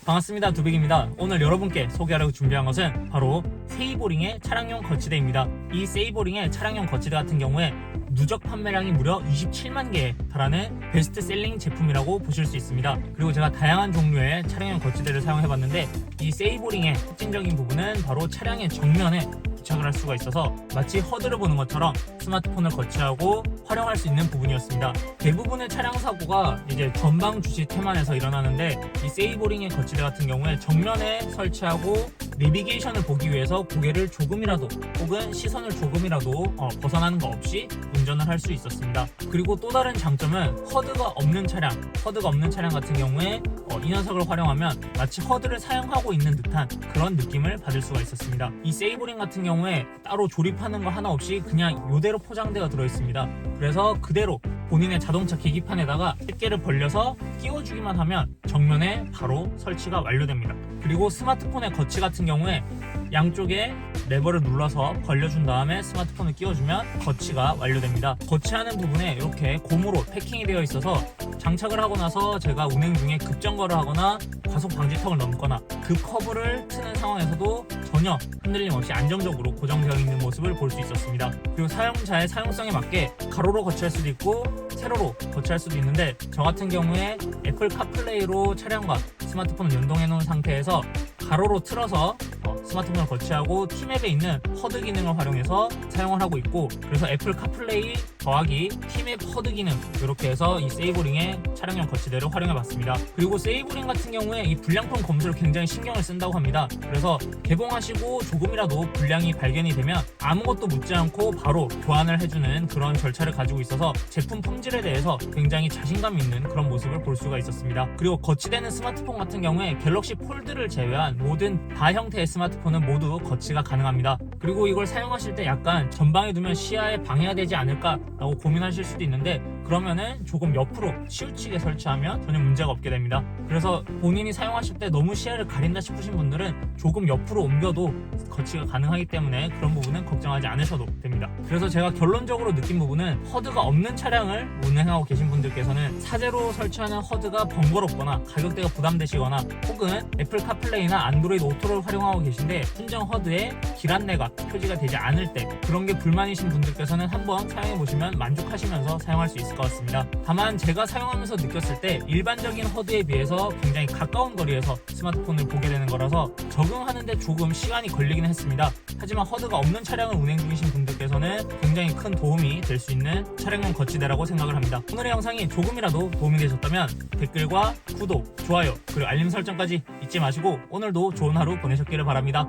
반갑습니다. 두빅입니다. 오늘 여러분께 소개하려고 준비한 것은 바로 세이보링의 차량용 거치대입니다. 이 세이보링의 차량용 거치대 같은 경우에 누적 판매량이 무려 27만 개에 달하는 베스트셀링 제품이라고 보실 수 있습니다. 그리고 제가 다양한 종류의 차량용 거치대를 사용해봤는데 이 세이보링의 특징적인 부분은 바로 차량의 정면에 부착을 할 수가 있어서 마치 허드를 보는 것처럼 스마트폰을 거치하고 활용할 수 있는 부분이었습니다. 대부분의 차량 사고가 이제 전방 주시 태만에서 일어나는데 이 세이보링의 거치대 같은 경우에 정면에 설치하고 내비게이션을 보기 위해서 고개를 조금이라도 혹은 시선을 조금이라도 벗어나는 거 없이 운전을 할 수 있었습니다. 그리고 또 다른 장점은 허드가 없는 차량 같은 경우에 이 녀석을 활용하면 마치 허드를 사용하고 있는 듯한 그런 느낌을 받을 수가 있었습니다. 이 세이보링 같은 경우에 따로 조립하는 거 하나 없이 그냥 이대로 포장되어 들어있습니다. 그래서 그대로 본인의 자동차 계기판에다가 집게를 벌려서 끼워주기만 하면 정면에 바로 설치가 완료됩니다. 그리고 스마트폰의 거치 같은 경우에 양쪽에 레버를 눌러서 벌려준 다음에 스마트폰을 끼워주면 거치가 완료됩니다. 거치하는 부분에 이렇게 고무로 패킹이 되어 있어서 장착을 하고 나서 제가 운행 중에 급정거를 하거나 과속 방지턱을 넘거나 급 커브를 트는 상황에서도 전혀 흔들림 없이 안정적으로 고정되어 있는 모습을 볼 수 있었습니다. 그리고 사용자의 사용성에 맞게 가로로 거치할 수도 있고 세로로 거치할 수도 있는데 저 같은 경우에 애플 카플레이로 차량과 스마트폰을 연동해 놓은 상태에서 가로로 틀어서 스마트폰을 거치하고 티맵에 있는 허드 기능을 활용해서 사용을 하고 있고, 그래서 애플 카플레이 더하기 티맵 허드 기능 이렇게 해서 이 세이보링의 차량용 거치대를 활용해 봤습니다. 그리고 세이보링 같은 경우에 이 불량품 검수를 굉장히 신경을 쓴다고 합니다. 그래서 개봉하시고 조금이라도 불량이 발견이 되면 아무것도 묻지 않고 바로 교환을 해주는 그런 절차를 가지고 있어서 제품 품질에 대해서 굉장히 자신감 있는 그런 모습을 볼 수가 있었습니다. 그리고 거치되는 스마트폰 같은 경우에 갤럭시 폴드를 제외한 모든 다 형태의 스마트폰은 모두 거치가 가능합니다. 그리고 이걸 사용하실 때 약간 전방에 두면 시야에 방해가 되지 않을까 라고 고민하실 수도 있는데, 그러면은 조금 옆으로 치우치게 설치하면 전혀 문제가 없게 됩니다. 그래서 본인이 사용하실 때 너무 시야를 가린다 싶으신 분들은 조금 옆으로 옮겨도 거치가 가능하기 때문에 그런 부분은 걱정하지 않으셔도 됩니다. 그래서 제가 결론적으로 느낀 부분은 허드가 없는 차량을 운행하고 계신 분들께서는 사제로 설치하는 허드가 번거롭거나 가격대가 부담되시거나 혹은 애플 카플레이나 안드로이드 오토를 활용하고 계신데 순정 허드에 길 안내가 표지가 되지 않을 때 그런 게 불만이신 분들께서는 한번 사용해 보시면 만족하시면서 사용할 수 있을 것 같습니다. 다만 제가 사용하면서 느꼈을 때 일반적인 허드에 비해서 굉장히 가까운 거리에서 스마트폰을 보게 되는 거라서 적응하는데 조금 시간이 걸리긴 했습니다. 하지만 허드가 없는 차량을 운행 중이신 분들께서는 굉장히 큰 도움이 될 수 있는 차량용 거치대라고 생각을 합니다. 오늘의 영상이 조금이라도 도움이 되셨다면 댓글과 구독, 좋아요, 그리고 알림 설정까지 잊지 마시고 오늘도 좋은 하루 보내셨기를 바랍니다.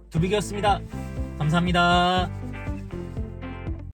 두빅이었습니다. 감사합니다.